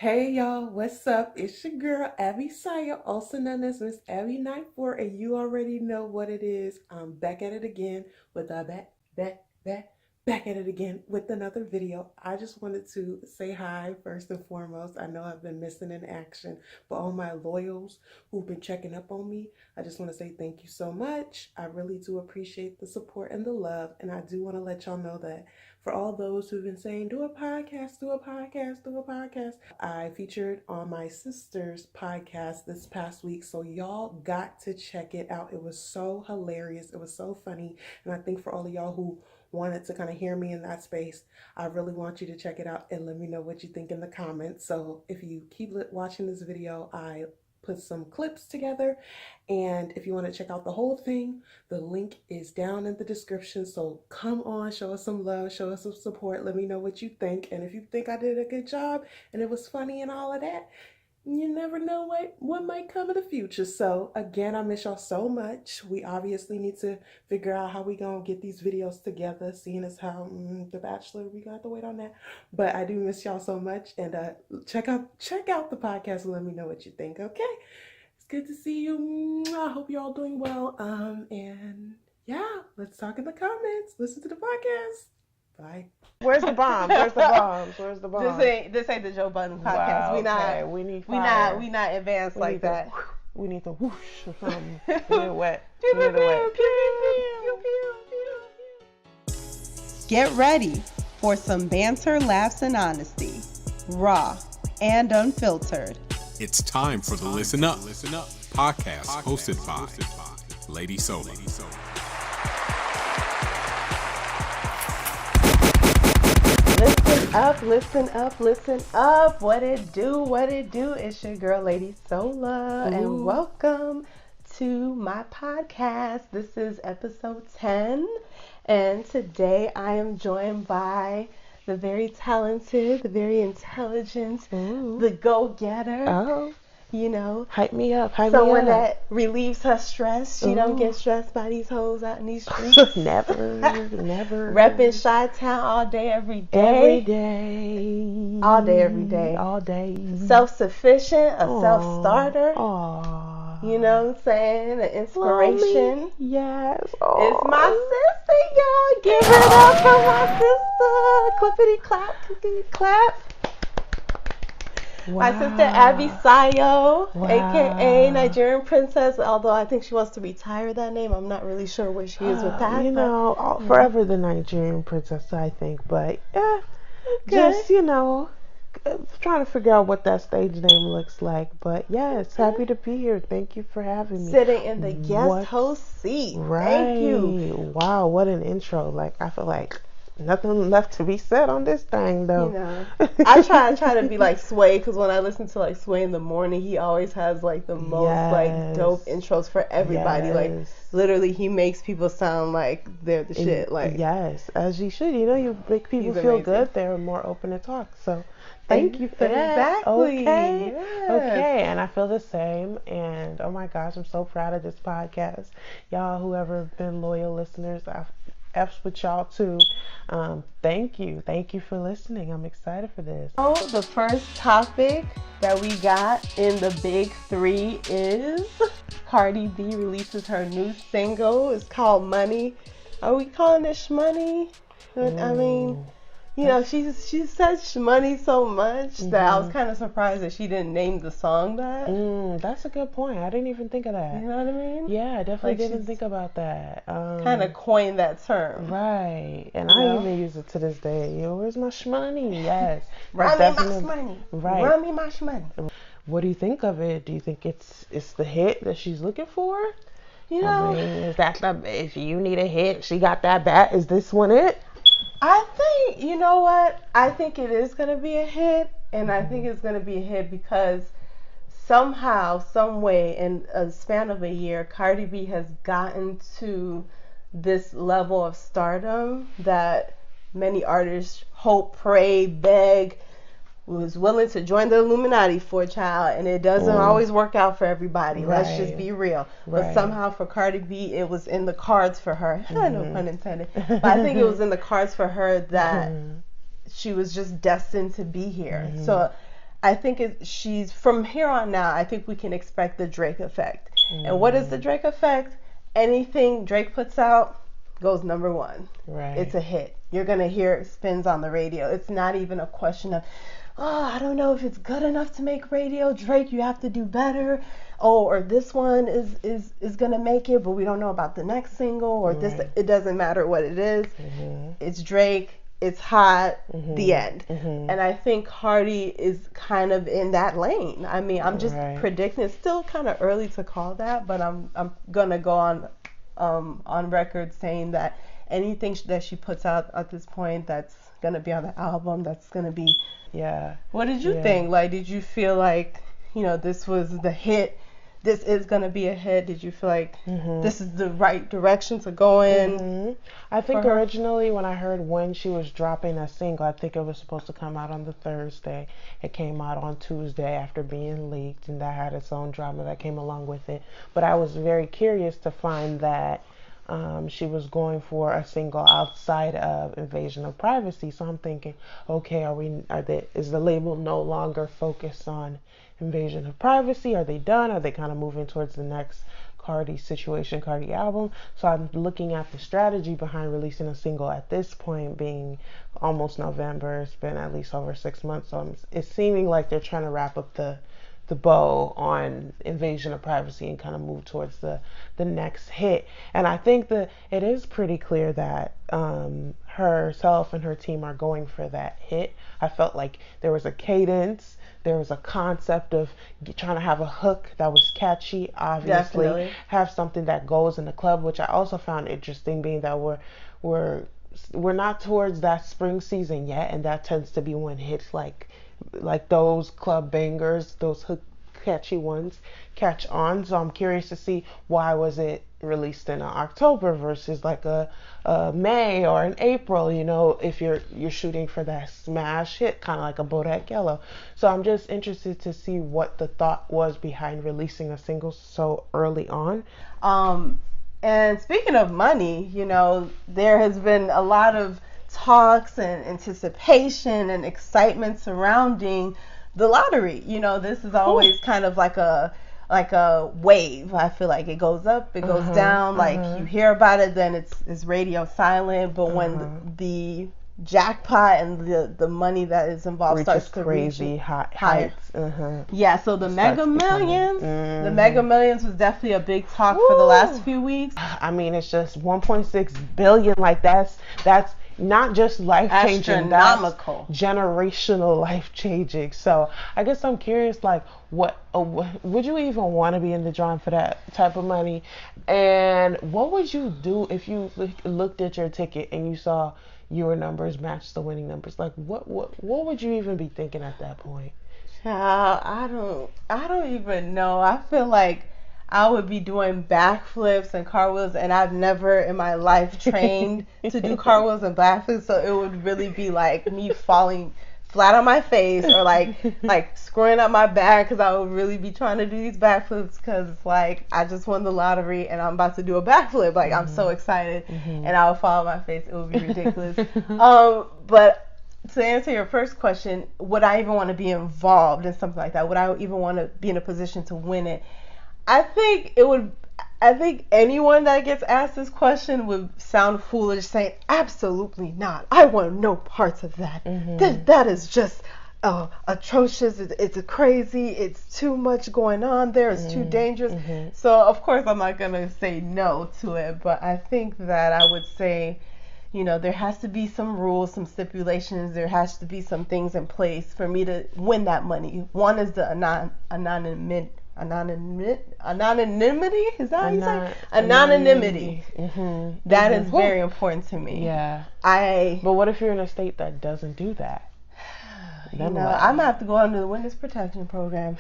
Hey y'all, what's up? It's your girl Abby Saya, also known as Miss Abby 94, and you already know what it is. I'm back at it again with a back at it again with another video. I just wanted to say hi first and foremost. I know I've been missing in action, but all my loyals who've been checking up on me, I just want to say thank you so much. I really do appreciate the support and the love, and I do want to let y'all know that for all those who've been saying, do a podcast, do a podcast, do a podcast. I featured on my sister's podcast this past week, so y'all got to check it out. It was so hilarious. It was so funny. And I think for all of y'all who wanted to kind of hear me in that space, I really want you to check it out and let me know what you think in the comments. So if you keep watching this video, I put some clips together, and if you want to check out the whole thing, the link is down in the description. So come on, show us some love, show us some support, let me know what you think. And if you think I did a good job and it was funny and all of that, you never know what might come in the future. So again, I miss y'all so much. We obviously need to figure out how we gonna get these videos together, seeing as how The Bachelor, we got to wait on that. But I do miss y'all so much, and check out the podcast and let me know what you think. Okay, it's good to see you. I hope you're all doing well. And yeah, let's talk in the comments. Listen to the podcast. Bye. Where's the bombs? Where's the bombs? Where's the bombs? This ain't the Joe Budden podcast. Wow, We need fire. we not advanced like that. We need the whoosh or something. We need it wet. Pew, We need it wet. pew, pew. Get ready for some banter, laughs, and honesty. Raw and unfiltered. It's time for the Listen Up podcast hosted by Lady Sola. Listen up, listen up, listen up. What it do, what it do. It's your girl, Lady Sola, and welcome to my podcast. This is episode 10, and today I am joined by the very talented, the very intelligent, the go-getter. Oh, You know, hype me up. someone that relieves her stress. She don't get stressed by these hoes out in these streets. never. Repping Chi-Town all day, every day. Every day. All day, every day. All day. Self-sufficient, a self-starter. Aww. You know what I'm saying? An inspiration. Mommy. Yes. It's my sister, y'all. Give it up for my sister. Clippity clap, clippity clap. Wow. My sister Abby Sayo, Wow. aka Nigerian Princess, although I think she wants to retire that name. I'm not really sure where she is with that. You know, forever the Nigerian princess, I think. But yeah, Okay. just, trying to figure out what that stage name looks like. But yes, happy to be here. Thank you for having me. Sitting in the guest What? host seat. Right. Thank you. Wow, what an intro. Like, I feel like nothing left to be said on this thing, though. You know, I try to be like Sway, because when I listen to like Sway in the morning, he always has like the most like dope intros for everybody. Like literally, he makes people sound like they're the shit. Like yes, as you should. You know, you make people He's feel amazing. good. They're more open to talk. So thank you for that. Exactly. Okay. Yes. Okay. And I feel the same. And oh my gosh, I'm so proud of this podcast. Y'all, whoever been loyal listeners, I've F's with y'all too. Thank you. Thank you for listening. I'm excited for this. So the first topic that we got in the big three is Cardi B releases her new single. It's called Money. Are we calling it Shmoney? I mean, you know, she said Shmoney so much that I was kind of surprised that she didn't name the song that. That's a good point. I didn't even think of that. You know what I mean? Yeah, I definitely Like, didn't she's think about that. Kind of coined that term. Right. And You I know? even use it to this day. Where's my shmoney? Yes. Run me That's my definitely- shmoney. Right. Run me my shmoney. What do you think of it? Do you think it's the hit that she's looking for? You I know, mean, is that if you need a hit, she got that bat? Is this one it? I think, you know what? I think it is going to be a hit. And I think it's going to be a hit because somehow, some way, in a span of a year, Cardi B has gotten to this level of stardom that many artists hope, pray, beg, was willing to join the Illuminati for a child, and it doesn't always work out for everybody. Let's just be real. But Right. somehow for Cardi B, it was in the cards for her. No pun intended. But I think it was in the cards for her that she was just destined to be here. So I think she's from here on now. I think we can expect the Drake effect. And what is the Drake effect? Anything Drake puts out goes number one. Right. It's a hit. You're gonna hear it spins on the radio. It's not even a question of, oh, I don't know if it's good enough to make radio. Drake, you have to do better. Oh, or this one is gonna make it, but we don't know about the next single or this. It doesn't matter what it is. It's Drake. It's hot. The end. And I think Cardi is kind of in that lane. I mean, I'm just predicting. It's still kind of early to call that, but I'm gonna go on record saying that anything that she puts out at this point that's gonna be on the album, that's gonna be. Yeah. What did you think? Like, did you feel like, this was the hit? This is going to be a hit. Did you feel like this is the right direction to go in? I think originally when I heard when she was dropping a single, I think it was supposed to come out on the Thursday. It came out on Tuesday after being leaked, and that had its own drama that came along with it. But I was very curious to find that she was going for a single outside of Invasion of Privacy. So I'm thinking, okay, is the label no longer focused on Invasion of Privacy? Are they done? Are they kind of moving towards the next Cardi album? So I'm looking at the strategy behind releasing a single at this point, being almost November. It's been at least over 6 months. So it's seeming like they're trying to wrap up the bow on Invasion of Privacy and kind of move towards the next hit. And I think that it is pretty clear that herself and her team are going for that hit. I felt like there was a cadence, there was a concept of trying to have a hook that was catchy, obviously. Definitely. Have something that goes in the club, which I also found interesting, being that we're not towards that spring season yet, and that tends to be when hits like those club bangers, those hook catchy ones catch on. So I'm curious to see, why was it released in October versus like a May or an April, if you're shooting for that smash hit, kind of like a Bodak Yellow. So I'm just interested to see what the thought was behind releasing a single so early on. And speaking of money, there has been a lot of talks and anticipation and excitement surrounding the lottery. This is always kind of like a wave. I feel like it goes up, it goes down. Like you hear about it, then it's radio silent. But when the jackpot and the money that is involved starts to crazy reach heights. Yeah, so the Mega Millions, the Mega Millions was definitely a big talk for the last few weeks. I mean, it's just 1.6 billion. Like that's not just life-changing, astronomical, that's generational life-changing. So I guess I'm curious, like, what would you even want to be in the drawing for that type of money? And what would you do if you looked at your ticket and you saw your numbers match the winning numbers? Like, what would you even be thinking at that point? Child, I don't even know. I feel like I would be doing backflips and cartwheels, and I've never in my life trained to do cartwheels and backflips, so it would really be like me falling flat on my face or like screwing up my back, because I would really be trying to do these backflips, because it's like I just won the lottery and I'm about to do a backflip. Like I'm so excited, and I would fall on my face. It would be ridiculous. But to answer your first question, would I even want to be involved in something like that? Would I even want to be in a position to win it? I think anyone that gets asked this question would sound foolish saying, absolutely not. I want no parts of that. That is just atrocious. It's crazy. It's too much going on there. It's too dangerous. So, of course, I'm not going to say no to it. But I think that I would say, there has to be some rules, some stipulations. There has to be some things in place for me to win that money. One is the anonymity. Is that how you say? Anonymity. That is very important to me. Yeah. But what if you're in a state that doesn't do that? I'm gonna have to go under the witness protection program.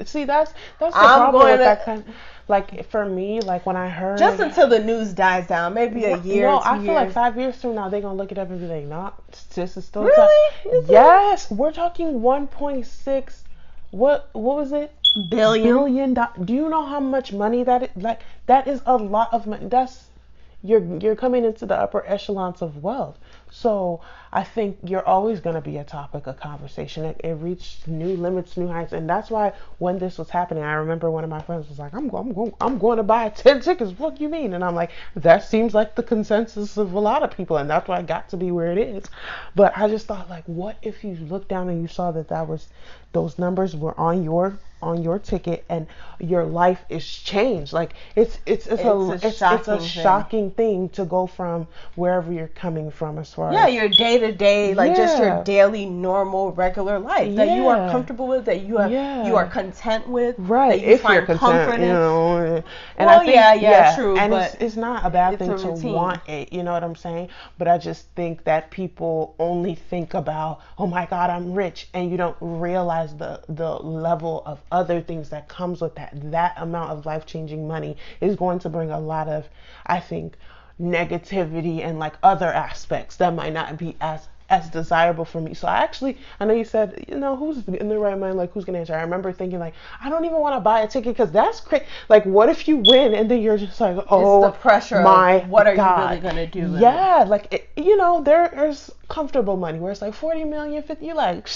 See, that's the problem with that kind. Like for me, like when I heard, just until the news dies down, maybe a year. No, 2 I years. feel like 5 years from now they're gonna look it up and be like, "Nah, this is still really." Yes, we're talking 1.6. What was it? Billion. Do you know how much money that is? Like that is a lot of money. You're coming into the upper echelons of wealth. So I think you're always going to be a topic of conversation. It reached new limits, new heights, and that's why when this was happening, I remember one of my friends was like, I'm going to buy 10 tickets. What do you mean?" And I'm like, that seems like the consensus of a lot of people, and that's why I got to be where it is. But I just thought, like, what if you looked down and you saw that was those numbers were on your ticket, and your life is changed. Like it's a shocking thing to go from wherever you're coming from, as far as your day to day, like just Yeah. your daily normal regular life that you are Yeah. comfortable with, that you are content with, right, that you if you're find comfort content, in. you know. And Well, I think, yeah, true, and but it's not a bad it's thing a to routine. want it, you know what I'm saying? But I just think that people only think about, oh my God, I'm rich, and you don't realize the level of other things that comes with that amount of life-changing money is going to bring a lot of, I think, negativity and like other aspects that might not be as desirable for me. So I know you said, who's in their right mind, like who's gonna answer? I remember thinking like, I don't even want to buy a ticket because that's crazy. Like, what if you win and then you're just like, oh, it's the pressure my of what are God. you really gonna do? Yeah, like there's comfortable money where it's like 40 million, 50. You like,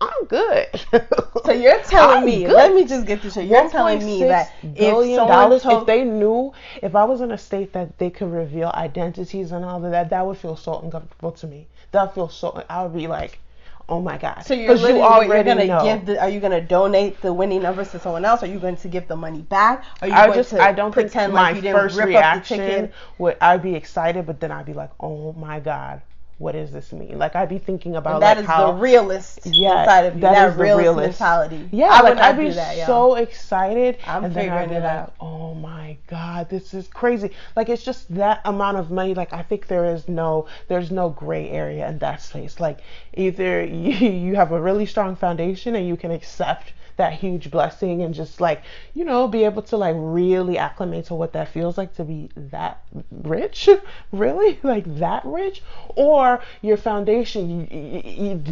I'm good. So you're telling me, good. let me just get this straight. You're telling me that $1.6 if billion someone if they knew, if I was in a state that they could reveal identities and all of that, that would feel so uncomfortable to me. That feels so. I would be like, oh my God. So you're literally, already you're gonna know. are you gonna donate the winning numbers to someone else? Are you going to give the money back? Are you I don't pretend think like my you didn't first rip up the reaction ticket? would, I'd be excited, but then I'd be like, oh my God, what does this mean? Like, I'd be thinking about And that like is how the realist inside of you. That is the realist mentality. Yeah, I would like not I'd be do that, so excited, I'm and then I'd figuring be it like, out. oh my God, this is crazy. Like, it's just that amount of money. Like, I think there's no gray area in that space. Like, either you have a really strong foundation and you can accept that huge blessing and just like, be able to like really acclimate to what that feels like to be that rich, really, like that rich, or your foundation,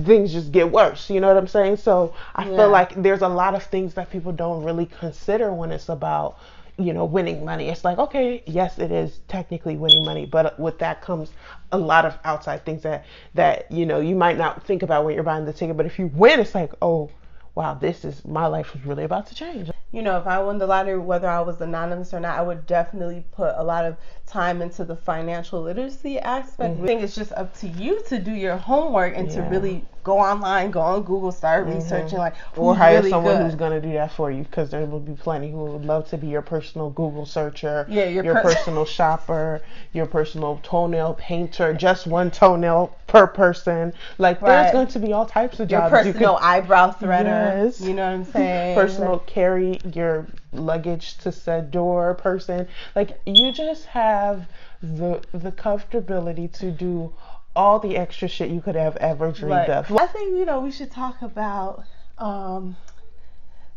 things just get worse. You know what I'm saying? So I feel like there's a lot of things that people don't really consider when it's about, winning money. It's like, okay, yes, it is technically winning money, but with that comes a lot of outside things that you might not think about when you're buying the ticket. But if you win, it's like, oh wow, my life was really about to change. If I won the lottery, whether I was anonymous or not, I would definitely put a lot of time into the financial literacy aspect. I think it's just up to you to do your homework and to really go online, go on Google, start researching, like, or hire really someone good. who's going to do that for you, because there will be plenty who would love to be your personal Google searcher, your personal shopper, your personal toenail painter, just one toenail per person. Like, there's going to be all types of jobs. Your personal eyebrow threader. Yes. You know what I'm saying? Personal carry your luggage to said door person. Like, you just have the comfortability to do all the extra shit you could have ever dreamed of. I think we should talk about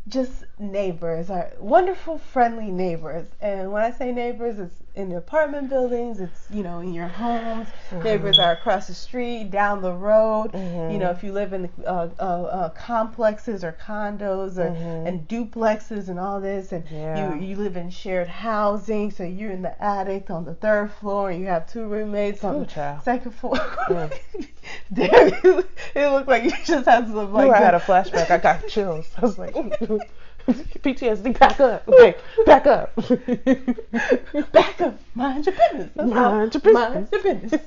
just neighbors, our wonderful, friendly neighbors. And when I say neighbors, it's in the apartment buildings, it's in your homes. Neighbors are across the street, down the road. If you live in complexes or condos and duplexes and all this, and you live in shared housing, so you're in the attic on the third floor, and you have two roommates on the second floor. Damn, it looked like you just had some like. I had a flashback. I got chills. I was like, PTSD, back up. Okay, back up. Back up. Mind your business. Mind your business. Mind your business.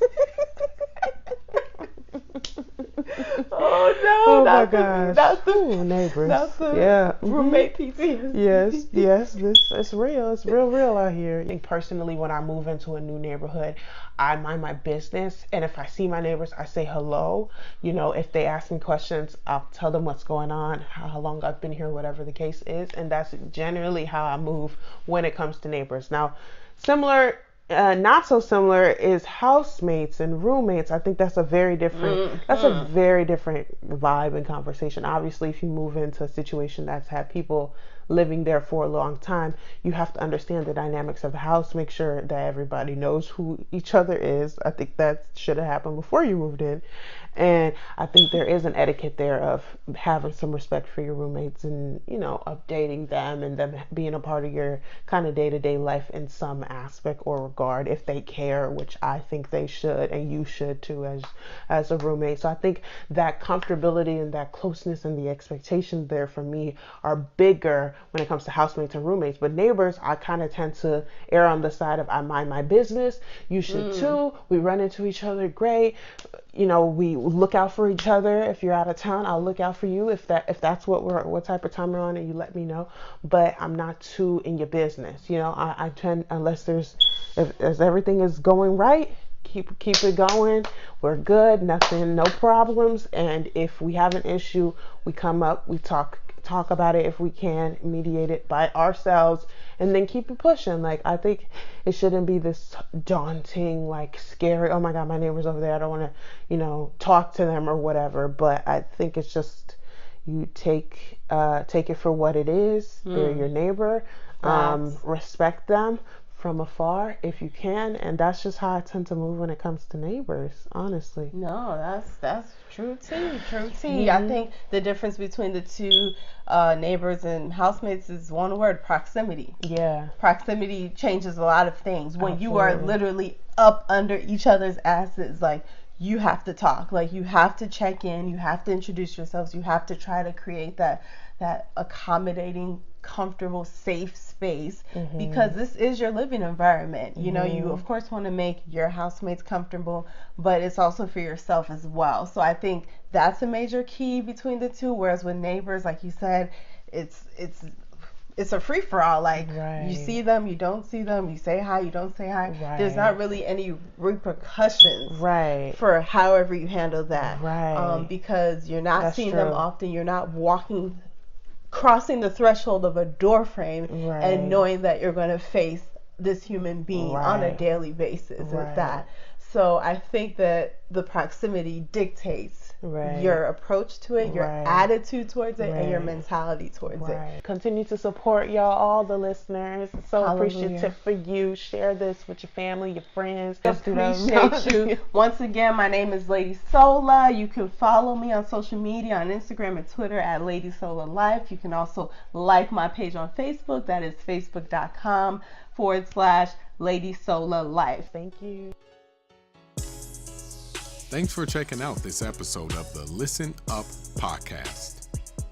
Oh no! Oh my gosh! That's the neighbors. That's the roommate PTSD. Yes. It's real. It's real out here. I think personally, when I move into a new neighborhood, I mind my business, and if I see my neighbors, I say hello. If they ask me questions, I'll tell them what's going on, how long I've been here, whatever the case is, and that's generally how I move when it comes to neighbors. Now, similar. Not so similar is housemates and roommates. I think that's a very different vibe and conversation. Obviously, if you move into a situation that's had people living there for a long time, you have to understand the dynamics of the house, make sure that everybody knows who each other is. I think that should have happened before you moved in. And I think there is an etiquette there of having some respect for your roommates and, updating them and them being a part of your kind of day-to-day life in some aspect or regard if they care, which I think they should, and you should too as a roommate. So I think that comfortability and that closeness and the expectations there for me are bigger when it comes to housemates and roommates. But neighbors, I kind of tend to err on the side of I mind my business. You should too. We run into each other, great. We look out for each other. If you're out of town, I'll look out for you. If that's what type of time we're on, and you let me know. But I'm not too in your business. I tend, unless as everything is going right, keep it going. We're good, nothing, no problems. And if we have an issue, we come up, we talk about it if we can, mediate it by ourselves, and then keep it pushing. Like, I think it shouldn't be this daunting, like scary, oh my God, my neighbor's over there, I don't want to, talk to them or whatever. But I think it's just, you take it for what it is. They're your neighbor. Respect them from afar if you can, and that's just how I tend to move when it comes to neighbors, honestly. No, that's true tea. I think the difference between the two neighbors and housemates is one word: proximity. Yeah. Proximity changes a lot of things. When you are Absolutely. literally up under each other's asses, like, you have to talk, like, you have to check in, you have to introduce yourselves, you have to try to create that accommodating, comfortable, safe space, because this is your living environment. You of course want to make your housemates comfortable, but it's also for yourself as well. So I think that's a major key between the two. Whereas with neighbors, like you said, it's a free for all. Like, you see them, you don't see them, you say hi, you don't say hi. Right. There's not really any repercussions Right. for however you handle that. Right. Because you're not That's seeing true. them often. You're not crossing the threshold of a door frame and knowing that you're going to face this human being on a daily basis with that. So I think that the proximity dictates your approach to it, your attitude towards it, and your mentality towards it. Continue to support y'all, all the listeners. So Hallelujah. appreciative for you. Share this with your family, your friends. Appreciate you. Once again, my name is Lady Sola. You can follow me on social media, on Instagram and Twitter at Lady Sola Life. You can also like my page on Facebook. That is facebook.com/Lady Sola Life. Thank you. Thanks for checking out this episode of the Listen Up podcast.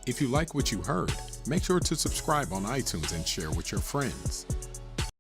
If you like what you heard, make sure to subscribe on iTunes and share with your friends.